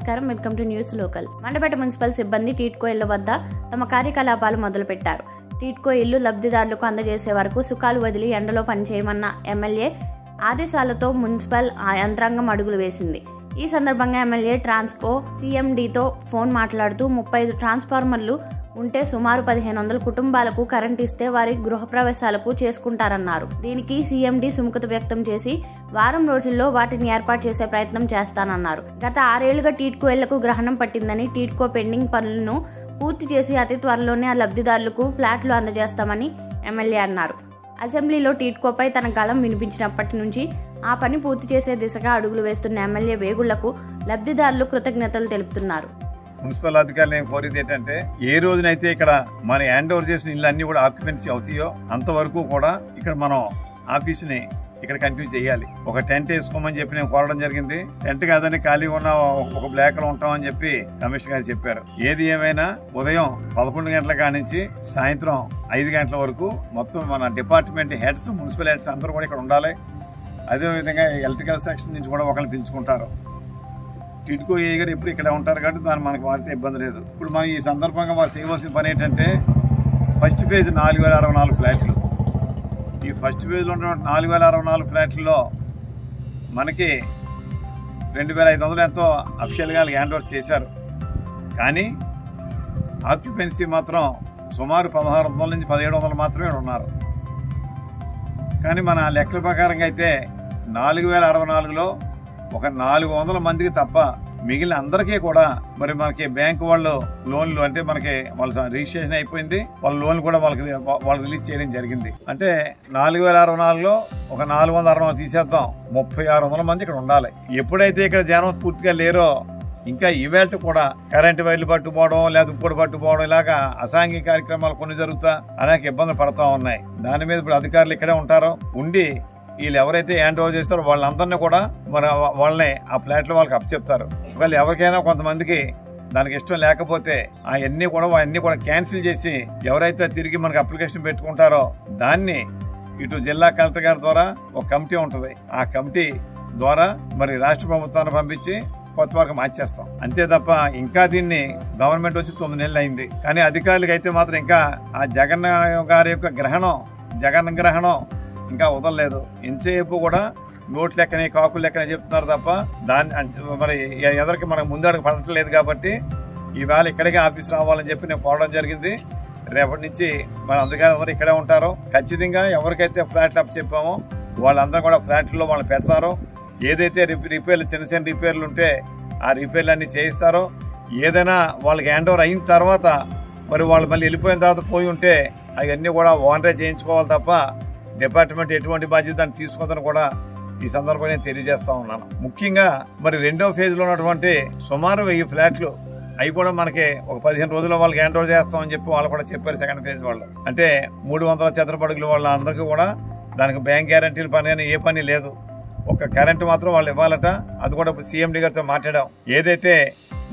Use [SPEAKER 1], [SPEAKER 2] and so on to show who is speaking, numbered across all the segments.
[SPEAKER 1] నమస్కారం, welcome to news local. Mandapeta municipal సిబ్బంది టీట్కో ఇళ్ల వద్ద తమ కార్యకలాపాలు మొదలుపెట్టారు. టీట్కో ఇల్లు లబ్ధిదారులకు అందజేసే వరకు సుఖాలు వదిలి ఎండలో పనిచేయమన్న ఎమ్మెల్యే ఆదేశాలతో మున్సిపల్ యంత్రాంగం అడుగులు వేసింది. ఈ సందర్భంగా ఎమ్మెల్యే ట్రాన్స్కో సీఎండీతో ఫోన్ మాట్లాడుతూ 35 ట్రాన్స్ఫార్మర్లు ఉంటే సుమారు 1500 కుటుంబాలకు కరెంట్ ఇస్తే వారి గృహప్రవేశాలకు చేసుకుంటారన్నారు. దీనికి సీఎండీ సుముఖత వ్యక్తం చేసి వారం రోజుల్లో వాటిని ఏర్పాటు చేసే ప్రయత్నం చేస్తానన్నారు. గత 6 ఏళ్లుగా టీట్కో ఇళ్లకు గ్రహణం పట్టిందని, టీట్కో పెండింగ్ పనులను పూర్తి చేసి అతి త్వరలోనే ఆ లబ్ధిదారులకు ఫ్లాట్లు అందజేస్తామని ఎమ్మెల్యే అన్నారు. అసెంబ్లీలో టీట్కోపై తన గళం వినిపించినప్పటి నుంచి ఆ పని పూర్తి చేసే దిశగా అడుగులు వేస్తున్న ఎమ్మెల్యే వేగుళ్లకు లబ్ధిదారులు కృతజ్ఞతలు తెలుపుతున్నారు.
[SPEAKER 2] మున్సిపల్ అధికారులు నేను కోరేది ఏంటంటే, ఏ రోజునైతే ఇక్కడ మన హ్యాండ్ ఓవర్ చేసిన ఇల్లు అన్ని కూడా ఆక్యుపెన్సీ అవుతాయో అంతవరకు కూడా ఇక్కడ మనం ఆఫీస్ని ఇక్కడ కంటిన్యూ చేయాలి. ఒక టెంట్ వేసుకోమని చెప్పి నేను కోరడం జరిగింది. టెంట్ కాదని ఖాళీగా ఉన్న ఒక బ్లాక్ లో ఉంటామని చెప్పి కమిషనర్ గారు చెప్పారు. ఏది ఏమైనా ఉదయం 11 గంటల కాడి నుంచి సాయంత్రం 5 గంటల వరకు మొత్తం మన డిపార్ట్మెంట్ హెడ్స్, మున్సిపల్ హెడ్స్ అందరూ కూడా ఇక్కడ ఉండాలి. అదేవిధంగా ఎలక్ట్రికల్ సెక్షన్ నుంచి కూడా ఒకరిని పిలుచుకుంటారు. టిడ్కో ఏ గారు ఎప్పుడు ఇక్కడ ఉంటారు కాబట్టి దాన్ని మనకు వాడితే ఇబ్బంది లేదు. ఇప్పుడు మనం ఈ సందర్భంగా వారు చేయవలసిన పని ఏంటంటే, ఫస్ట్ ఫేజ్ 4064 ఫ్లాట్లు. ఈ ఫస్ట్ ఫేజ్లో ఉన్న 4064 ఫ్లాట్లలో మనకి 2500 ఎంతో అఫిషియల్గా హ్యాండ్ ఓవర్ చేశారు. కానీ ఆక్యుపెన్సీ మాత్రం సుమారు 1600 నుంచి 1700 మాత్రమే ఉన్నారు. కానీ మన లెక్కల ప్రకారంగా అయితే 4064లో ఒక 400 మందికి తప్ప మిగిలిన అందరికీ కూడా మరి మనకి బ్యాంకు వాళ్ళు లోన్లు అంటే మనకి వాళ్ళ రిజిస్ట్రేషన్ అయిపోయింది. వాళ్ళ లోన్లు కూడా వాళ్ళు రిలీజ్ చేయడం జరిగింది. అంటే 4064లో ఒక 460 తీసేద్దాం, 3600 మంది ఇక్కడ ఉండాలి. ఎప్పుడైతే ఇక్కడ జనం పూర్తిగా లేరో ఇంకా ఈవేళ కూడా కరెంటు వైర్లు పట్టుకోవడం లేదా ఇంకోటి పట్టుకోవడం ఇలాగా అసాంఘిక కార్యక్రమాలు కొన్ని జరుగుతా అనేక ఇబ్బందులు పడతా ఉన్నాయి. దాని మీద ఇప్పుడు అధికారులు ఇక్కడే ఉంటారో ఉండి వీళ్ళు ఎవరైతే హ్యాండ్ ఓవర్ చేస్తారో వాళ్ళందరినీ కూడా మరి వాళ్ళని ఆ ఫ్లాట్లో వాళ్ళకి అప్పచెప్తారు. ఒకవేళ ఎవరికైనా కొంతమందికి దానికి ఇష్టం లేకపోతే అవన్నీ కూడా క్యాన్సిల్ చేసి ఎవరైతే తిరిగి మనకి అప్లికేషన్ పెట్టుకుంటారో దాన్ని ఇటు జిల్లా కలెక్టర్ గారి ద్వారా ఒక కమిటీ ఉంటుంది. ఆ కమిటీ ద్వారా మరి రాష్ట్ర ప్రభుత్వాన్ని పంపించి కొత్త వరకు మార్చేస్తాం. అంతే తప్ప ఇంకా దీన్ని గవర్నమెంట్ వచ్చి 9 నెలలు అయింది. కానీ అధికారులకు అయితే మాత్రం ఇంకా ఆ జగన్ గారి యొక్క జగన్ గ్రహణం ఇంకా వదలలేదు. ఎంతసేపు కూడా నోట్ లెక్కనే కాకులు లెక్కనే చెప్తున్నారు తప్ప దాన్ని మరి ఎదరికి మనకు ముందడుగు పడట్లేదు. కాబట్టి ఈవేళ ఇక్కడికే ఆఫీస్ రావాలని చెప్పి నేను పోవడం జరిగింది. రేపటి నుంచి మన అధికారులు ఇక్కడే ఉంటారు. ఖచ్చితంగా ఎవరికైతే ఫ్లాట్లు అప్ చెప్పామో వాళ్ళందరూ కూడా ఫ్లాట్లో వాళ్ళు పెడతారో, ఏదైతే రిపేర్లు చిన్న రిపేర్లు ఉంటే ఆ రిపేర్లు అన్ని చేయిస్తారో, ఏదైనా వాళ్ళకి హ్యాండ్ ఓవర్ అయిన తర్వాత మరి వాళ్ళు మళ్ళీ వెళ్ళిపోయిన తర్వాత పోయి ఉంటే అవన్నీ కూడా ఓనరే చేయించుకోవాలి తప్ప డిపార్ట్మెంట్ ఎటువంటి బాధ్యత దాన్ని తీసుకోదని కూడా ఈ సందర్భంగా నేను తెలియజేస్తా ఉన్నాను. ముఖ్యంగా మరి 2వ ఫేజ్ లో ఉన్నటువంటి సుమారు 1000 ఫ్లాట్లు అవి కూడా మనకి ఒక 15 రోజుల్లో వాళ్ళకి హ్యాండ్ ఓవర్ చేస్తామని చెప్పి వాళ్ళు కూడా చెప్పారు. సెకండ్ ఫేజ్ వాళ్ళు అంటే 300 చదరపు అడుగులు వాళ్ళ అందరికీ కూడా దానికి బ్యాంక్ గ్యారంటీల పని అని ఏ పని లేదు. ఒక కరెంటు మాత్రం వాళ్ళు ఇవ్వాలట. అది కూడా సీఎండీ గారితో మాట్లాడాం. ఏదైతే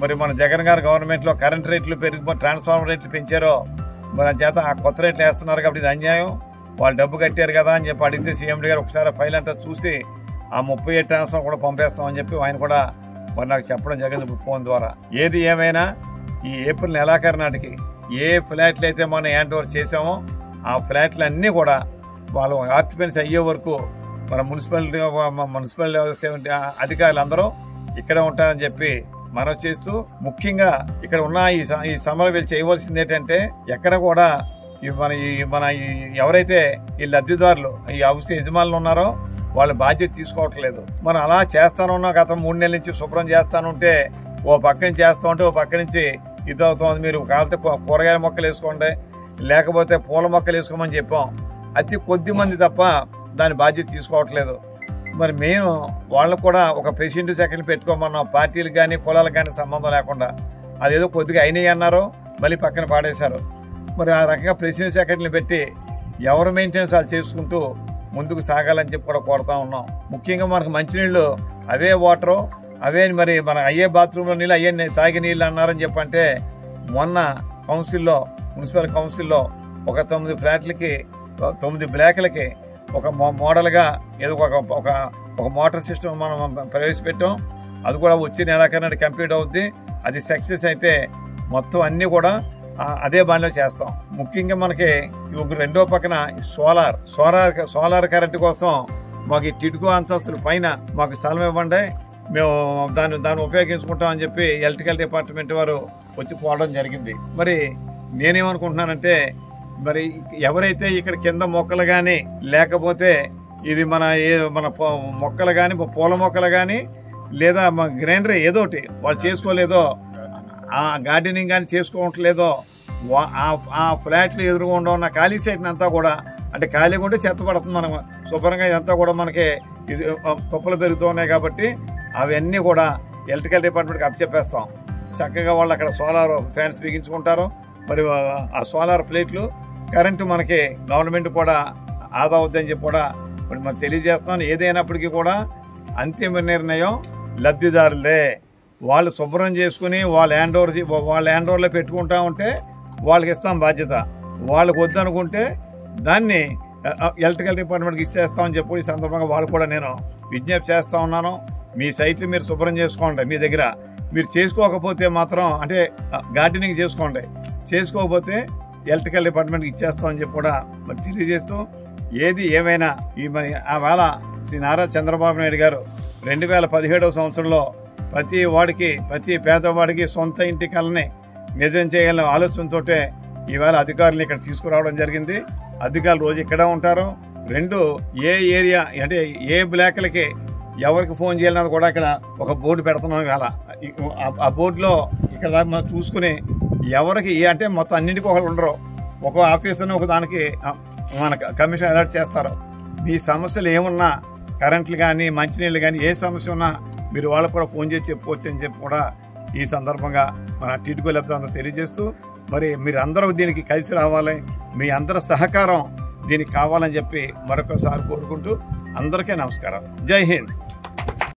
[SPEAKER 2] మరి మన జగన్ గారు గవర్నమెంట్ లో కరెంట్ రేట్లు పెరిగి ట్రాన్స్ఫార్మర్ రేట్లు పెంచారో మరి చేత ఆ కొత్త రేట్లు వేస్తున్నారు కాబట్టి ఇది అన్యాయం. వాళ్ళు డబ్బు కట్టారు కదా అని చెప్పి అడిగితే సీఎండీ గారు ఒకసారి ఫైల్ అంతా చూసి ఆ 37 ట్రాన్స్ఫర్ కూడా పంపేస్తామని చెప్పి ఆయన కూడా మరి నాకు చెప్పడం జరిగింది ఫోన్ ద్వారా. ఏది ఏమైనా ఈ ఏప్రిల్ నెలాఖరు నాటికి ఏ ఫ్లాట్లు అయితే మనం హ్యాండ్ ఓవర్ చేసామో ఆ ఫ్లాట్లు అన్నీ కూడా వాళ్ళు ఆక్యుపెన్సీ అయ్యే వరకు మన మున్సిపల్ అధికారులు అందరూ ఇక్కడే ఉంటారని చెప్పి మనం చేస్తూ, ముఖ్యంగా ఇక్కడ ఉన్న ఈ సమరం వీళ్ళు చేయవలసింది ఏంటంటే, ఎక్కడ కూడా మన ఎవరైతే ఈ లబ్ధిదారులు ఈ హౌస్ యజమానులు ఉన్నారో వాళ్ళ బాధ్యత తీసుకోవట్లేదు. మనం అలా చేస్తానున్నా గత 3 నెలల నుంచి శుభ్రం చేస్తానుంటే ఓ పక్క నుంచి చేస్తా ఉంటే ఓ పక్క నుంచి ఇది అవుతుంది. మీరు కాకపోతే కూరగాయల మొక్కలు వేసుకోండి, లేకపోతే పూల మొక్కలు వేసుకోమని చెప్పాం. అతి కొద్ది మంది తప్ప దాని బాధ్యత తీసుకోవట్లేదు. మరి మేము వాళ్ళకు కూడా ఒక ప్రెసిడెంట్ సెక్రటరీ పెట్టుకోమన్నాం. పార్టీలకు కానీ కులాలకు కానీ సంబంధం లేకుండా. అదేదో కొద్దిగా అయినాయి అన్నారు, మళ్ళీ పక్కన పాడేశారు. మరి ఆ రకంగా ప్రెసిడెంట్ సెక్రటరీని పెట్టి ఎవరు మెయింటెనెన్స్ వాళ్ళు చేసుకుంటూ ముందుకు సాగాలని చెప్పి కూడా కోరుతా ఉన్నాం. ముఖ్యంగా మనకు మంచినీళ్ళు అవే వాటరు అవే మరి మన అయ్యే బాత్రూంలో నీళ్ళు అయ్యే తాగే నీళ్ళు అన్నారని చెప్పంటే మొన్న మున్సిపల్ కౌన్సిల్లో ఒక 9 ఫ్లాట్లకి 9 బ్లాక్లకి ఒక మోడల్గా ఏదో ఒక మోటార్ సిస్టమ్ మనం ప్రవేశపెట్టాం. అది కూడా వచ్చే నెలాఖరు కంప్లీట్ అవుద్ది. అది సక్సెస్ అయితే మొత్తం అన్నీ కూడా అదే బాణలో చేస్తాం. ముఖ్యంగా మనకి రెండో పక్కన సోలార్ కరెంట్ కోసం మాకు ఈ టిడ్కో అంతస్తుల పైన మాకు స్థలం ఇవ్వండి, మేము దాన్ని ఉపయోగించుకుంటాం అని చెప్పి ఎలక్ట్రికల్ డిపార్ట్మెంట్ వారు వచ్చి పోవడం జరిగింది. మరి నేనేమనుకుంటున్నానంటే, మరి ఎవరైతే ఇక్కడ కింద మొక్కలు కానీ లేకపోతే ఇది మన మొక్కలు కానీ పూల మొక్కలు కానీ లేదా మా గ్రైండర్ ఏదోటి వాళ్ళు చేసుకోలేదో, ఆ గార్డెనింగ్ కానీ చేసుకోవట్లేదో, ఆ ఫ్లాట్లు ఎదురుకుండా ఉన్న ఖాళీ సైట్ని అంతా కూడా, అంటే ఖాళీగా ఉంటే చెత్త పడుతుంది, మనం శుభ్రంగా ఇదంతా కూడా మనకి ఇది తుప్పలు పెరుగుతూ ఉన్నాయి కాబట్టి అవన్నీ కూడా ఎలక్ట్రికల్ డిపార్ట్మెంట్కి అప్పచెప్పేస్తాం. చక్కగా వాళ్ళు అక్కడ సోలార్ ఫ్యాన్స్ బిగించుకుంటారు. మరి ఆ సోలార్ ప్లేట్లు కరెంటు మనకి గవర్నమెంట్ కూడా ఆదా అవుద్దని చెప్పి కూడా మనం తెలియజేస్తున్నాను. ఏదైనప్పటికీ కూడా అంతిమ నిర్ణయం లబ్ధిదారులే. వాళ్ళు శుభ్రం చేసుకుని వాళ్ళ హ్యాండ్ ఓవర్లో పెట్టుకుంటా ఉంటే వాళ్ళకి ఇస్తాం బాధ్యత. వాళ్ళకి వద్దనుకుంటే దాన్ని ఎలక్ట్రికల్ డిపార్ట్మెంట్కి ఇచ్చేస్తామని చెప్పి ఈ సందర్భంగా వాళ్ళు కూడా నేను విజ్ఞప్తి చేస్తూ ఉన్నాను. మీ సైట్లు మీరు శుభ్రం చేసుకోండి. మీ దగ్గర మీరు చేసుకోకపోతే మాత్రం, అంటే గార్డెనింగ్ చేసుకోకపోతే ఎలక్ట్రికల్ డిపార్ట్మెంట్కి ఇచ్చేస్తామని చెప్పి కూడా మరి తెలియజేస్తూ, ఏది ఏమైనా ఈ మరి ఆ వేళ శ్రీ నారా చంద్రబాబు నాయుడు గారు 2017 సంవత్సరంలో ప్రతి పేదవాడికి సొంత ఇంటి కలని నిజం చేయాలనే ఆలోచనతో ఈవేళ అధికారులు ఇక్కడ తీసుకురావడం జరిగింది. అధికారులు రోజు ఇక్కడ ఉంటారు. రెండు, ఏ ఏరియా అంటే ఏ బ్లాక్లకి ఎవరికి ఫోన్ చేయాలన్నది కూడా ఇక్కడ ఒక బోర్డు పెడుతున్నాం. ఇవాళ ఆ బోర్డులో ఇక్కడ మనం చూసుకుని ఎవరికి అంటే మొత్తం అన్నింటికి ఒకళ్ళు ఉండరు, ఒక ఆఫీసర్ని ఒక దానికి మన కమిషన్ అలర్ట్ చేస్తారు. మీ సమస్యలు ఏమున్నా, కరెంట్లు కానీ మంచినీళ్ళు కానీ ఏ సమస్య ఉన్నా మీరు వాళ్ళకు కూడా ఫోన్ చేసి చెప్పుకోవచ్చు అని చెప్పి కూడా ఈ సందర్భంగా మన టిడ్కో లబ్ధిదారులకు తెలియజేస్తూ, మరి మీరు అందరూ దీనికి కలిసి రావాలి, మీ అందరి సహకారం దీనికి కావాలని చెప్పి మరొకసారి కోరుకుంటూ అందరికీ నమస్కారం. జై హింద్.